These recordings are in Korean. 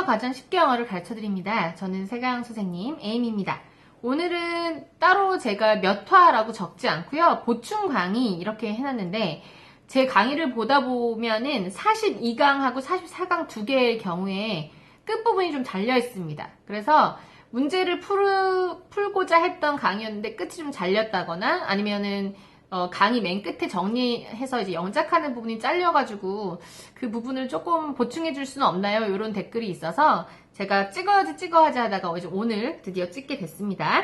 가장 쉽게 영어를 가르쳐 드립니다. 저는 세강 선생님 에임입니다. 오늘은 따로 제가 몇 화라고 적지 않고요. 보충 강의 이렇게 해놨는데 제 강의를 보다 보면은 42강하고 44강 두 개의 경우에 끝부분이 좀 잘려 있습니다. 그래서 문제를 풀고자 했던 강의였는데 끝이 좀 잘렸다거나 아니면은 강의 맨 끝에 정리해서 이제 영작하는 부분이 잘려가지고 그 부분을 조금 보충해 줄 수는 없나요? 이런 댓글이 있어서 제가 찍어야지 하다가 이제 오늘 드디어 찍게 됐습니다.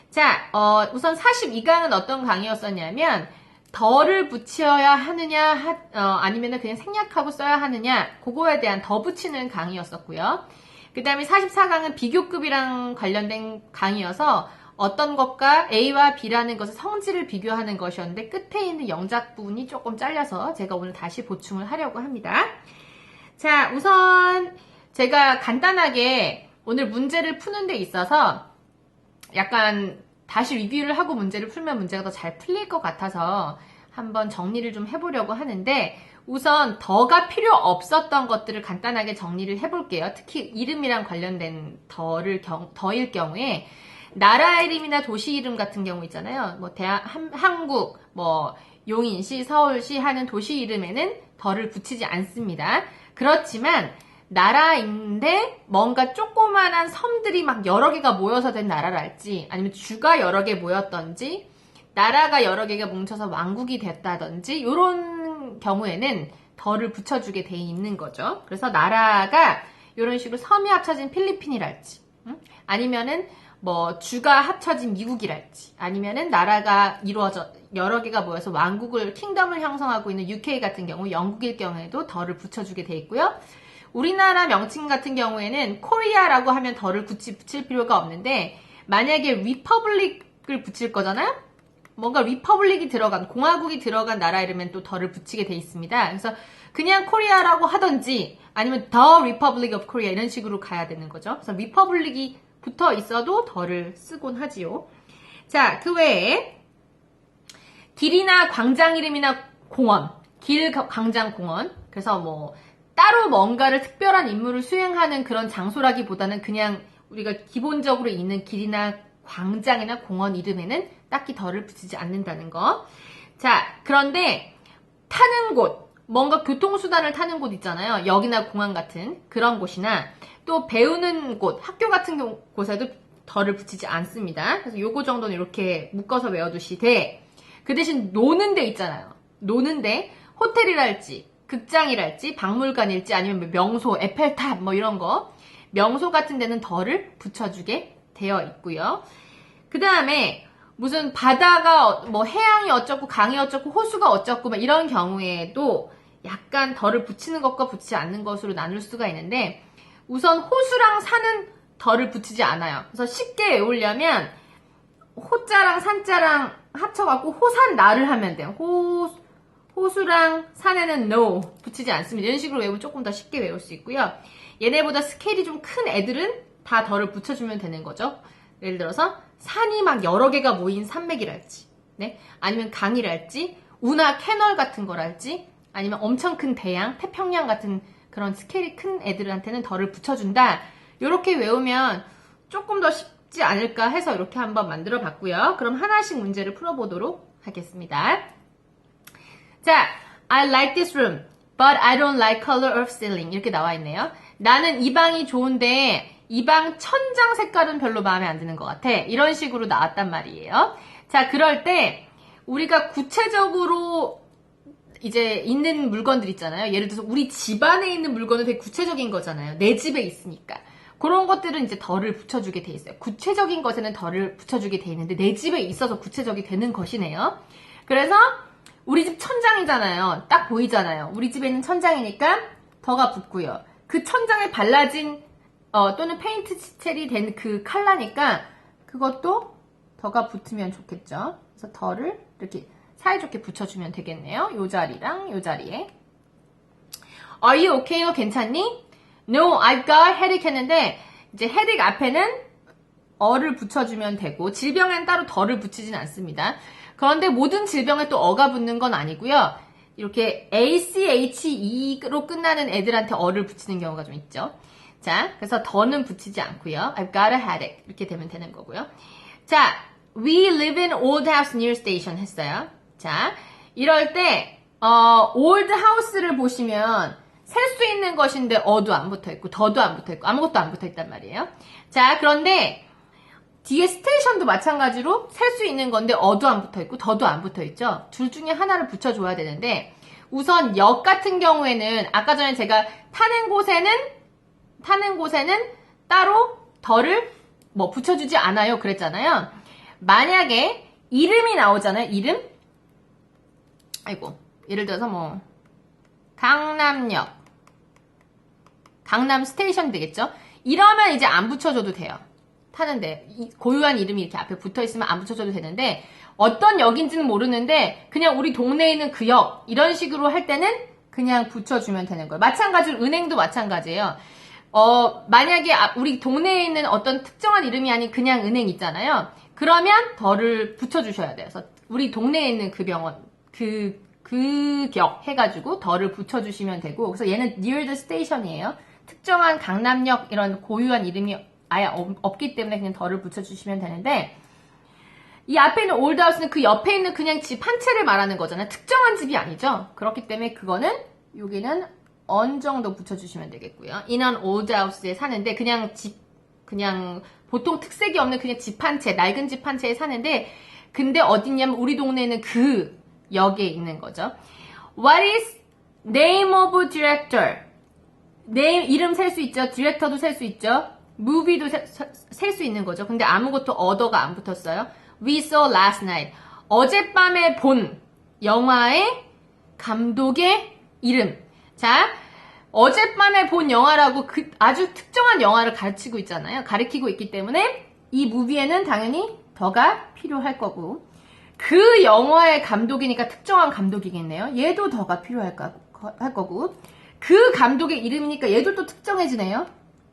자, 우선 42강은 어떤 강의였었냐면 덜을 붙여야 하느냐 아니면은 그냥 생략하고 써야 하느냐 그거에 대한 더 붙이는 강의였었고요. 그 다음에 44강은 비교급이랑 관련된 강의여서 어떤 것과 A와 B라는 것의 성질을 비교하는 것이었는데 끝에 있는 영작 부분이 조금 잘려서 제가 오늘 다시 보충을 하려고 합니다. 자, 우선 제가 간단하게 오늘 문제를 푸는 데 있어서 약간 다시 리뷰를 하고 문제를 풀면 문제가 더 잘 풀릴 것 같아서 한번 정리를 좀 해보려고 하는데 우선 더가 필요 없었던 것들을 간단하게 정리를 해볼게요. 특히 이름이랑 관련된 더일 경우에 나라 이름이나 도시 이름 같은 경우 있잖아요. 뭐 한국, 뭐 용인시, 서울시 하는 도시 이름에는 더를 붙이지 않습니다. 그렇지만 나라인데 뭔가 조그만한 섬들이 막 여러 개가 모여서 된 나라랄지 아니면 주가 여러 개 모였던지 나라가 여러 개가 뭉쳐서 왕국이 됐다든지 이런 경우에는 더를 붙여주게 돼 있는 거죠. 그래서 나라가 이런 식으로 섬이 합쳐진 필리핀이랄지 아니면은 뭐 주가 합쳐진 미국이랄지 아니면은 나라가 이루어져 여러 개가 모여서 왕국을 킹덤을 형성하고 있는 UK 같은 경우 영국일 경우에도 더를 붙여주게 돼 있고요. 우리나라 명칭 같은 경우에는 코리아라고 하면 더를 굳이 붙일 필요가 없는데 만약에 리퍼블릭을 붙일 거잖아요. 뭔가 리퍼블릭이 들어간 공화국이 들어간 나라 이름엔 또 더를 붙이게 돼 있습니다. 그래서 그냥 코리아라고 하던지 아니면 The Republic of Korea 이런 식으로 가야 되는 거죠. 그래서 리퍼블릭이 붙어 있어도 더를 쓰곤 하지요. 자, 그 외에 길이나 광장 이름이나 공원, 길, 광장, 공원. 그래서 뭐 따로 뭔가를 특별한 임무를 수행하는 그런 장소라기보다는 그냥 우리가 기본적으로 있는 길이나 광장이나 공원 이름에는 딱히 더를 붙이지 않는다는 거. 자, 그런데 타는 곳, 뭔가 교통수단을 타는 곳 있잖아요. 역이나 공항 같은 그런 곳이나 또 배우는 곳, 학교 같은 곳에도 더를 붙이지 않습니다. 그래서 요거 정도는 이렇게 묶어서 외워두시되 그 대신 노는 데 있잖아요. 노는 데 호텔이랄지 극장이랄지 박물관일지 아니면 명소, 에펠탑 뭐 이런 거 명소 같은 데는 더를 붙여주게 되어 있고요. 그 다음에 무슨 바다가 뭐 해양이 어쩌고 강이 어쩌고 호수가 어쩌고 막 이런 경우에도 약간 더를 붙이는 것과 붙이지 않는 것으로 나눌 수가 있는데 우선 호수랑 산은 더를 붙이지 않아요. 그래서 쉽게 외우려면 호자랑 산자랑 합쳐갖고 호산나를 하면 돼요. 호수랑 산에는 no 붙이지 않습니다. 이런 식으로 외우면 조금 더 쉽게 외울 수 있고요. 얘네보다 스케일이 좀 큰 애들은 다 더를 붙여주면 되는 거죠. 예를 들어서 산이 막 여러 개가 모인 산맥이랄지, 네? 아니면 강이랄지, 운하 캐널 같은 거랄지, 아니면 엄청 큰 대양, 태평양 같은 그런 스케일이 큰 애들한테는 더를 붙여준다. 이렇게 외우면 조금 더 쉽지 않을까 해서 이렇게 한번 만들어 봤고요. 그럼 하나씩 문제를 풀어보도록 하겠습니다. 자, I like this room, but I don't like color of ceiling. 이렇게 나와 있네요. 나는 이 방이 좋은데 이 방 천장 색깔은 별로 마음에 안 드는 것 같아. 이런 식으로 나왔단 말이에요. 자, 그럴 때 우리가 구체적으로 이제 있는 물건들 있잖아요. 예를 들어서 우리 집 안에 있는 물건은 되게 구체적인 거잖아요. 내 집에 있으니까. 그런 것들은 이제 덜을 붙여주게 돼 있어요. 구체적인 것에는 덜을 붙여주게 돼 있는데 내 집에 있어서 구체적이 되는 것이네요. 그래서 우리 집 천장이잖아요. 딱 보이잖아요. 우리 집에 있는 천장이니까 더가 붙고요. 그 천장에 발라진 또는 페인트 칠이 된 그 컬러니까 그것도 더가 붙으면 좋겠죠. 그래서 더를 이렇게 사이좋게 붙여주면 되겠네요. 요 자리랑 요 자리에. Are you okay? 너 괜찮니? No, I've got headache 했는데 이제 headache 앞에는 어를 붙여주면 되고 질병엔 따로 더를 붙이진 않습니다. 그런데 모든 질병에 또 어가 붙는 건 아니고요. 이렇게 ACHE로 끝나는 애들한테 어를 붙이는 경우가 좀 있죠. 자, 그래서 더는 붙이지 않고요. I've got a headache. 이렇게 되면 되는 거고요. 자, we live in old house near station 했어요. 자, 이럴 때 old house를 보시면 셀 수 있는 것인데 어도 안 붙어있고 더도 안 붙어있고 아무것도 안 붙어있단 말이에요. 자, 그런데 뒤에 스테이션도 마찬가지로 셀 수 있는 건데 어도 안 붙어있고 더도 안 붙어있죠. 둘 중에 하나를 붙여줘야 되는데 우선 역 같은 경우에는 아까 전에 제가 타는 곳에는 따로 덜을 뭐 붙여주지 않아요 그랬잖아요. 만약에 이름이 나오잖아요. 이름? 아이고, 예를 들어서 뭐 강남역, 강남 스테이션 되겠죠? 이러면 이제 안 붙여줘도 돼요. 타는데 고유한 이름이 이렇게 앞에 붙어있으면 안 붙여줘도 되는데 어떤 역인지는 모르는데 그냥 우리 동네에 있는 그 역 이런 식으로 할 때는 그냥 붙여주면 되는 거예요. 마찬가지로 은행도 마찬가지예요. 만약에 우리 동네에 있는 어떤 특정한 이름이 아닌 그냥 은행 있잖아요. 그러면 덜을 붙여주셔야 돼요. 그래서 우리 동네에 있는 그 병원, 그 격 해가지고 덜을 붙여주시면 되고, 그래서 얘는 near the station이에요. 특정한 강남역 이런 고유한 이름이 아예 없기 때문에 그냥 덜을 붙여주시면 되는데, 이 앞에 있는 old house는 그 옆에 있는 그냥 집 한 채를 말하는 거잖아요. 특정한 집이 아니죠. 그렇기 때문에 그거는 여기는 on 정도 붙여주시면 되겠고요. in an old house에 사는데 그냥 보통 특색이 없는 그냥 집 한 채, 낡은 집 한 채에 사는데 근데 어딨냐면 우리 동네는 그 역에 있는 거죠. What is name of director? name 이름 셀 수 있죠. 디렉터도 셀 수 있죠. movie도 셀 수 있는 거죠. 근데 아무것도 other가 안 붙었어요. We saw last night. 어젯밤에 본 영화의 감독의 이름. 자, 어젯밤에 본 영화라고 아주 특정한 영화를 가리키고 있기 때문에 이 무비에는 당연히 더가 필요할 거고 그 영화의 감독이니까 특정한 감독이겠네요. 얘도 더가 필요할 거고 그 감독의 이름이니까 얘도 또 특정해지네요.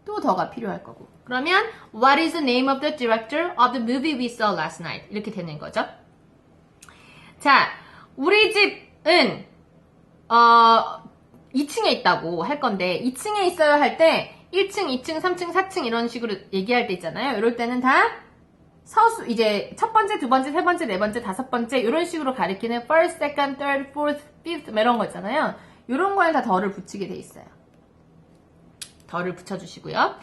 또 더가 필요할 거고 그러면 What is the name of the director of the movie we saw last night? 이렇게 되는 거죠. 자, 우리 집은 2층에 있다고 할 건데 2층에 있어야 할 때 1층, 2층, 3층, 4층 이런 식으로 얘기할 때 있잖아요. 이럴 때는 다 서수 이제 첫 번째, 두 번째, 세 번째, 네 번째, 다섯 번째 이런 식으로 가리키는 first, second, third, fourth, fifth 이런 거 있잖아요. 이런 거에 다 덜을 붙이게 돼 있어요. 덜을 붙여주시고요.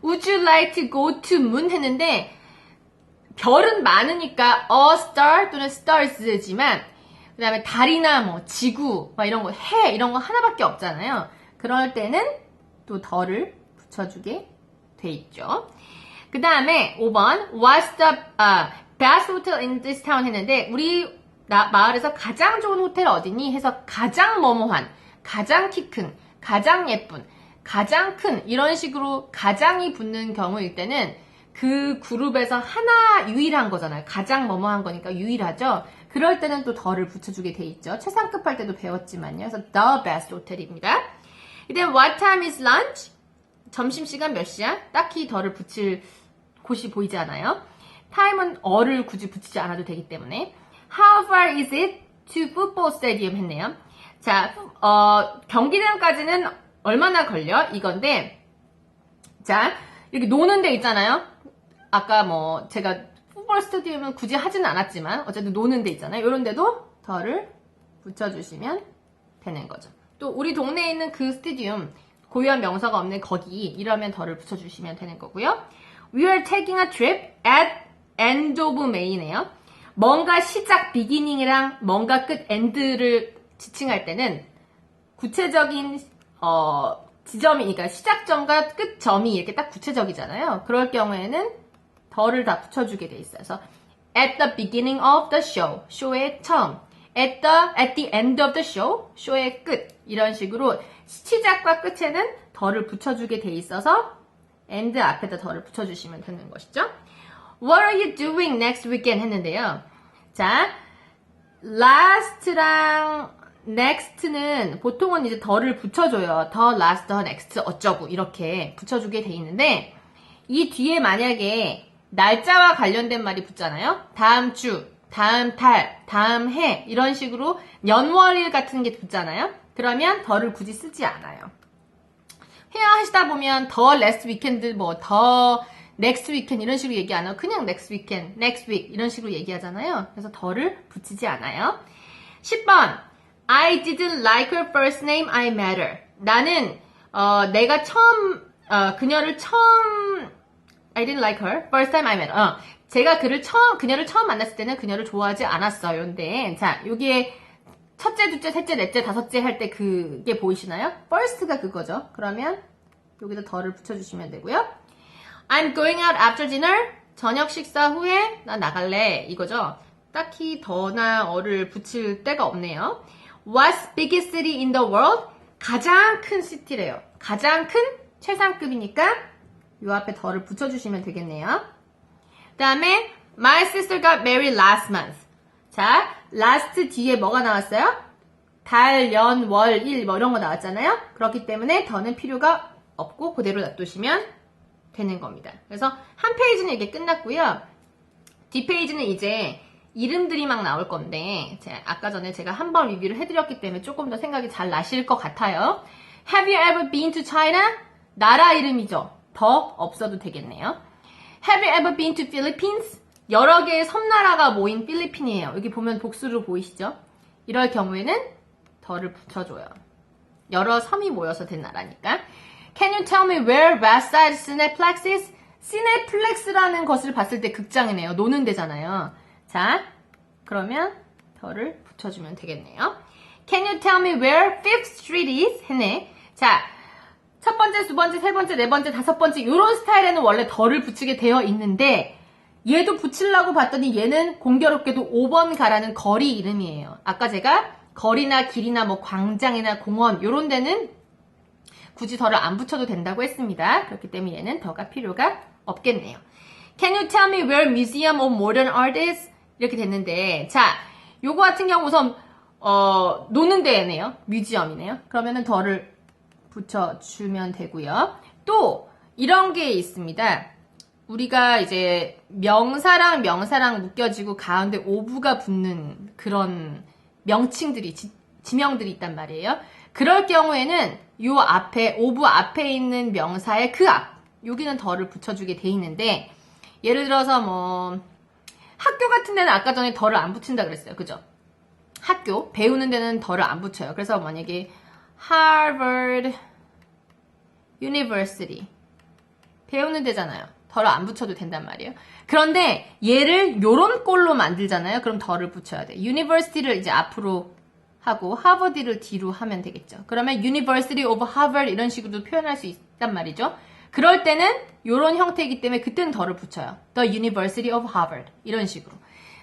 Would you like to go to moon 했는데 별은 많으니까 a star 또는 stars지만 그 다음에 달이나 뭐 지구 막 이런 거 해 이런 거 하나밖에 없잖아요. 그럴 때는 또 덜을 붙여주게 돼 있죠. 그 다음에 5번 What's the best hotel in this town 했는데 우리 마을에서 가장 좋은 호텔 어디니? 해서 가장 뭐뭐한, 가장 키 큰, 가장 예쁜, 가장 큰 이런 식으로 가장이 붙는 경우일 때는 그 그룹에서 하나 유일한 거잖아요. 가장 뭐뭐한 거니까 유일하죠. 그럴 때는 또 더를 붙여주게 돼 있죠. 최상급 할 때도 배웠지만요. 그래서 the best hotel입니다. 그다음 what time is lunch? 점심시간 몇 시야? 딱히 더를 붙일 곳이 보이지 않아요. time은 어를 굳이 붙이지 않아도 되기 때문에 how far is it to football stadium 했네요. 자, 경기장까지는 얼마나 걸려? 이건데 자, 이렇게 노는 데 있잖아요. 아까 뭐 제가 풋볼 스타디움은 굳이 하지는 않았지만 어쨌든 노는 데 있잖아요. 이런 데도 더를 붙여주시면 되는 거죠. 또 우리 동네에 있는 그 스타디움 고유한 명사가 없는 거기 이러면 더를 붙여주시면 되는 거고요. We are taking a trip at end of May네요. 뭔가 시작 beginning이랑 뭔가 끝 end를 지칭할 때는 구체적인 지점이 그러니까 시작점과 끝점이 이렇게 딱 구체적이잖아요. 그럴 경우에는 더를 다 붙여주게 돼 있어요. 그래서 at the beginning of the show, 쇼의 처음. at the end of the show, 쇼의 끝. 이런 식으로 시작과 끝에는 더를 붙여주게 돼 있어서 and 앞에다 더를 붙여주시면 되는 것이죠. What are you doing next weekend 했는데요. 자, last랑 next는 보통은 이제 더를 붙여줘요. the last, the next 어쩌고 이렇게 붙여주게 돼 있는데 이 뒤에 만약에 날짜와 관련된 말이 붙잖아요. 다음 주, 다음 달, 다음 해 이런 식으로 연월일 같은 게 붙잖아요. 그러면 더를 굳이 쓰지 않아요. 해야 하시다 보면 더 last weekend, 뭐 더 next weekend 이런 식으로 얘기 안 하고 그냥 next weekend, next week 이런 식으로 얘기하잖아요. 그래서 더를 붙이지 않아요. 10번 I didn't like her first name I met her. 나는 내가 처음 그녀를 처음 I didn't like her first time I met her. 제가 그녀를 처음 만났을 때는 그녀를 좋아하지 않았어요. 근데 자 여기에 첫째, 둘째, 셋째, 넷째, 다섯째 할 때 그게 보이시나요? first가 그거죠. 그러면 여기다 더를 붙여주시면 되고요. I'm going out after dinner. 저녁 식사 후에 나 나갈래. 이거죠. 딱히 더나 어를 붙일 데가 없네요. What's biggest city in the world? 가장 큰 시티래요. 가장 큰 최상급이니까 요 앞에 더를 붙여주시면 되겠네요. 그 다음에 My sister got married last month. 자, last 뒤에 뭐가 나왔어요? 달, 연, 월, 일 뭐 이런 거 나왔잖아요. 그렇기 때문에 더는 필요가 없고 그대로 놔두시면 되는 겁니다. 그래서 한 페이지는 이게 끝났고요. 뒷페이지는 이제 이름들이 막 나올 건데 아까 전에 제가 한 번 리뷰를 해드렸기 때문에 조금 더 생각이 잘 나실 것 같아요. Have you ever been to China? 나라 이름이죠. 더 없어도 되겠네요. Have you ever been to Philippines? 여러 개의 섬나라가 모인 필리핀이에요. 여기 보면 복수로 보이시죠? 이럴 경우에는 더를 붙여줘요. 여러 섬이 모여서 된 나라니까. Can you tell me where West Side Cineplex is? 시네플렉스라는 것을 봤을 때 극장이네요. 노는 데잖아요. 자, 그러면 더를 붙여주면 되겠네요. Can you tell me where Fifth Street is? 했네. 자, 첫 번째, 두 번째, 세 번째, 네 번째, 다섯 번째 이런 스타일에는 원래 더를 붙이게 되어 있는데 얘도 붙이려고 봤더니 얘는 공교롭게도 5번 가라는 거리 이름이에요. 아까 제가 거리나 길이나 뭐 광장이나 공원 이런 데는 굳이 더를 안 붙여도 된다고 했습니다. 그렇기 때문에 얘는 더가 필요가 없겠네요. Can you tell me where Museum of Modern Art is? 이렇게 됐는데 자, 요거 같은 경우 우선 노는 데네요. 뮤지엄이네요. 그러면은 더를 붙여주면 되고요. 또 이런 게 있습니다. 우리가 이제 명사랑 명사랑 묶여지고 가운데 오브가 붙는 그런 명칭들이 지명들이 있단 말이에요. 그럴 경우에는 요 앞에 오브 앞에 있는 명사의 그 앞 여기는 더를 붙여주게 돼 있는데 예를 들어서 뭐 학교 같은 데는 아까 전에 더를 안 붙인다 그랬어요. 그죠? 학교 배우는 데는 더를 안 붙여요. 그래서 만약에 Harvard University 배우는 데잖아요. 더를 안 붙여도 된단 말이에요. 그런데 얘를 요런 꼴로 만들잖아요. 그럼 더를 붙여야 돼. University를 이제 앞으로 하고 하버드를 뒤로 하면 되겠죠. 그러면 University of Harvard 이런 식으로 표현할 수 있단 말이죠. 그럴 때는 요런 형태이기 때문에 그때는 더를 붙여요. The University of Harvard 이런 식으로.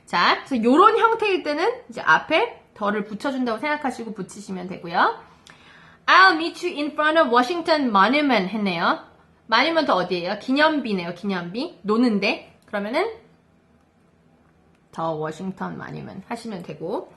자, 그래서 요런 형태일 때는 이제 앞에 더를 붙여준다고 생각하시고 붙이시면 되고요. I'll meet you in front of Washington Monument 했네요. Monument 어디예요? 기념비네요. 기념비. 노는데. 그러면은 더 워싱턴 Monument 하시면 되고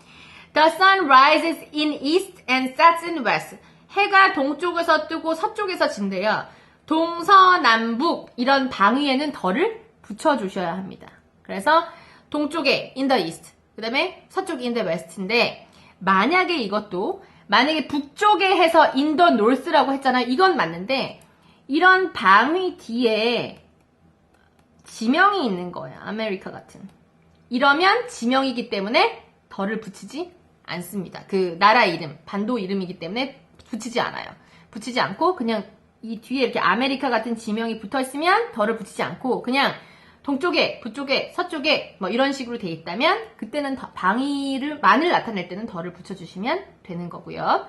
The sun rises in east and sets in west. 해가 동쪽에서 뜨고 서쪽에서 진대요. 동서남북 이런 방위에는 더를 붙여주셔야 합니다. 그래서 동쪽에 in the east, 그 다음에 서쪽에 in the west인데 만약에 이것도 만약에 북쪽에 해서 in the north라고 했잖아요. 이건 맞는데 이런 방위 뒤에 지명이 있는 거예요. 아메리카 같은. 이러면 지명이기 때문에 더를 붙이지 않습니다. 그 나라 이름, 반도 이름이기 때문에 붙이지 않아요. 붙이지 않고 그냥 이 뒤에 이렇게 아메리카 같은 지명이 붙어 있으면 더를 붙이지 않고 그냥 동쪽에, 북쪽에, 서쪽에 뭐 이런 식으로 돼 있다면 그때는 방위만을 나타낼 때는 더를 붙여주시면 되는 거고요.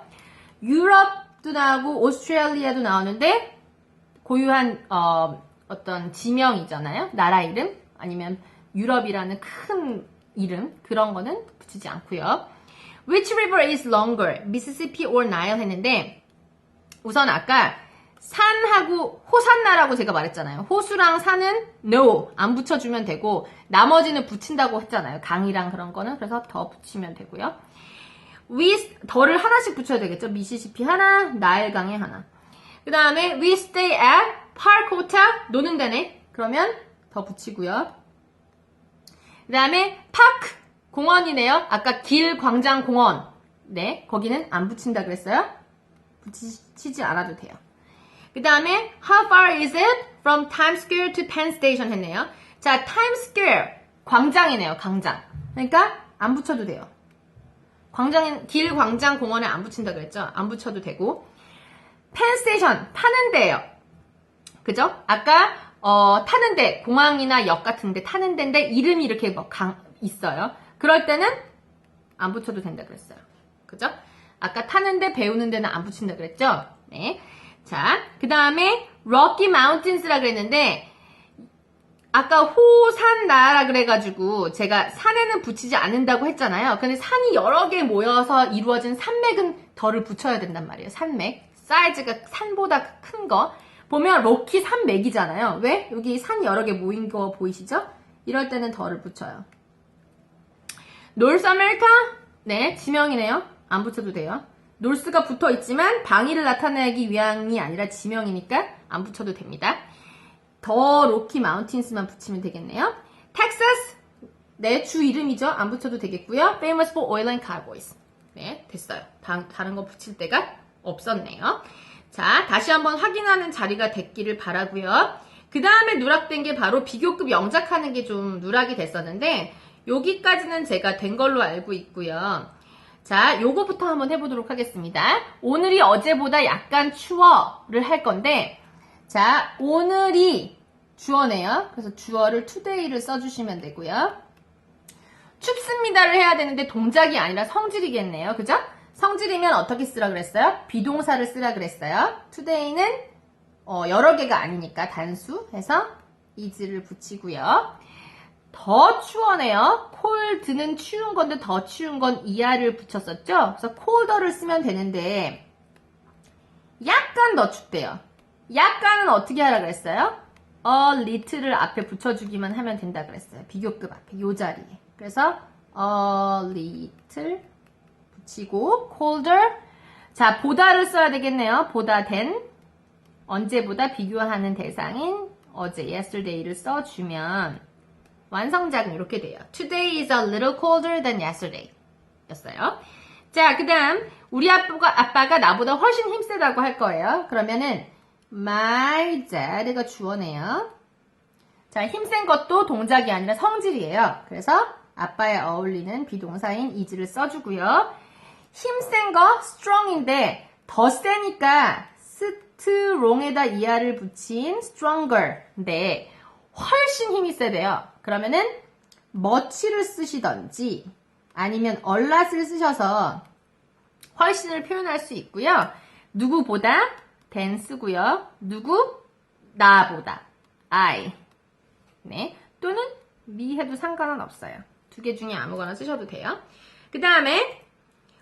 유럽도 나오고 오스트레일리아도 나오는데 고유한 어떤 지명이잖아요. 나라 이름 아니면 유럽이라는 큰 이름 그런 거는 붙이지 않고요. Which river is longer? Mississippi or Nile 했는데 우선 아까 산하고 호산나라고 제가 말했잖아요. 호수랑 산은 no 안 붙여주면 되고 나머지는 붙인다고 했잖아요. 강이랑 그런 거는 그래서 더 붙이면 되고요. 더를 하나씩 붙여야 되겠죠. 미시시피 하나, 나일강에 하나. 그 다음에 we stay at Park Hotel 노는 데네. 그러면 더 붙이고요. 그 다음에 파크 공원이네요. 아까 길, 광장, 공원. 네, 거기는 안 붙인다 그랬어요. 붙이지 않아도 돼요. 그 다음에 how far is it from Times Square to Penn Station 했네요. 자, Times Square 광장이네요. 광장. 그러니까 안 붙여도 돼요. 길, 광장, 공원에 안 붙인다 그랬죠? 안 붙여도 되고. 펜 스테이션 타는 데예요. 그죠? 아까 타는 데, 공항이나 역 같은 데 타는 데인데 이름이 이렇게 뭐 있어요. 그럴 때는 안 붙여도 된다 그랬어요. 그죠? 아까 타는데 배우는 데는 안 붙인다 그랬죠? 네. 자, 그 다음에 Rocky Mountains라 그랬는데 아까 호산나라 그래가지고 제가 산에는 붙이지 않는다고 했잖아요. 근데 산이 여러 개 모여서 이루어진 산맥은 덜을 붙여야 된단 말이에요. 산맥. 사이즈가 산보다 큰 거. 보면 로키 산맥이잖아요. 왜? 여기 산 여러 개 모인 거 보이시죠? 이럴 때는 덜을 붙여요. 노스 아메리카? 네, 지명이네요. 안 붙여도 돼요. 노스가 붙어 있지만 방위를 나타내기 위함이 아니라 지명이니까 안 붙여도 됩니다. 더 로키 마운틴스만 붙이면 되겠네요. 텍사스, 네, 주 이름이죠. 안 붙여도 되겠고요. Famous for oil and cowboys. 네, 됐어요. 다른 거 붙일 데가 없었네요. 자, 다시 한번 확인하는 자리가 됐기를 바라고요. 그 다음에 누락된 게 바로 비교급 영작하는 게 좀 누락이 됐었는데 여기까지는 제가 된 걸로 알고 있고요. 자, 요거부터 한번 해보도록 하겠습니다. 오늘이 어제보다 약간 추워를 할 건데 자, 오늘이 주어네요. 그래서 주어를 today를 써주시면 되고요. 춥습니다를 해야 되는데 동작이 아니라 성질이겠네요. 그죠? 성질이면 어떻게 쓰라 그랬어요? 비동사를 쓰라 그랬어요. today는 여러 개가 아니니까 단수 해서 is를 붙이고요. 더 추워네요. cold는 추운 건데 더 추운 건 er를 붙였었죠? 그래서 colder를 쓰면 되는데 약간 더 춥대요. 약간은 어떻게 하라 그랬어요? a little를 앞에 붙여주기만 하면 된다 그랬어요. 비교급 앞에 요 자리에. 그래서 a little 붙이고 colder. 자, 보다를 써야 되겠네요. 보다 된 언제보다 비교하는 대상인 어제 yesterday를 써주면 완성작은 이렇게 돼요. Today is a little colder than yesterday 였어요. 자, 그 다음 우리 아빠가 나보다 훨씬 힘세다고 할 거예요. 그러면은 My dad가 주어네요. 자, 힘센 것도 동작이 아니라 성질이에요. 그래서 아빠에 어울리는 비동사인 is를 써주고요. 힘센 거 strong인데 더 세니까 strong에다 er를 붙인 stronger인데 훨씬 힘이 세대요. 그러면은 much를 쓰시던지 아니면 a lot을 쓰셔서 훨씬을 표현할 수 있고요. 누구보다 than 쓰고요. 누구? 나보다 I. 네. 또는 me 해도 상관은 없어요. 두 개 중에 아무거나 쓰셔도 돼요. 그 다음에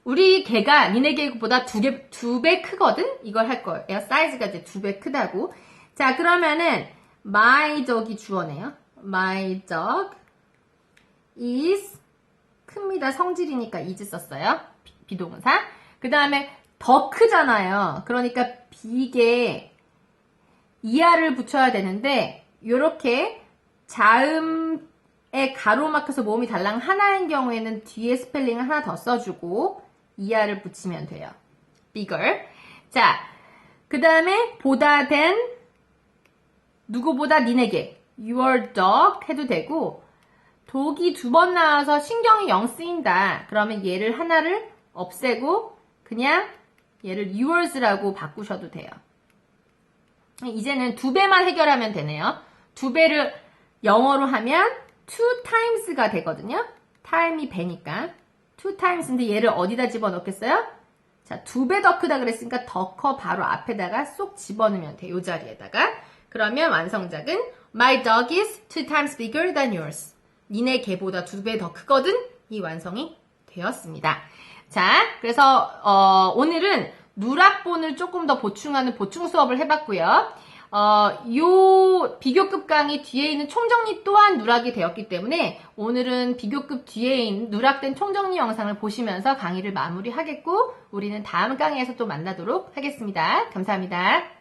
우리 개가 니네 개보다 두 배 크거든? 이걸 할 거예요. 사이즈가 이제 2배 크다고. 자, 그러면은 my dog이 주어네요. My dog is 큽니다. 성질이니까 is 썼어요. 비동사. 그 다음에 더 크잖아요. 그러니까 big에 er를 붙여야 되는데 요렇게 자음에 가로막혀서 모음이 달랑 하나인 경우에는 뒤에 스펠링을 하나 더 써주고 er를 붙이면 돼요. bigger. 자, 그 다음에 보다 된 누구보다 니네게 your dog 해도 되고 독이 2번 나와서 신경이 영 쓰인다. 그러면 얘를 하나를 없애고 그냥 얘를 yours라고 바꾸셔도 돼요. 이제는 2배만 해결하면 되네요. 2배를 영어로 하면 2 times가 되거든요. time이 배니까 2 times인데 얘를 어디다 집어넣겠어요? 자, 2배 더 크다 그랬으니까 더 커 바로 앞에다가 쏙 집어넣으면 돼요. 이 자리에다가. 그러면 완성작은 My dog is 2 times bigger than yours. 니네 개보다 2배 더 크거든? 이 완성이 되었습니다. 자, 그래서 오늘은 누락본을 조금 더 보충하는 보충 수업을 해봤고요. 요 비교급 강의 뒤에 있는 총정리 또한 누락이 되었기 때문에 오늘은 비교급 뒤에 있는 누락된 총정리 영상을 보시면서 강의를 마무리하겠고 우리는 다음 강의에서 또 만나도록 하겠습니다. 감사합니다.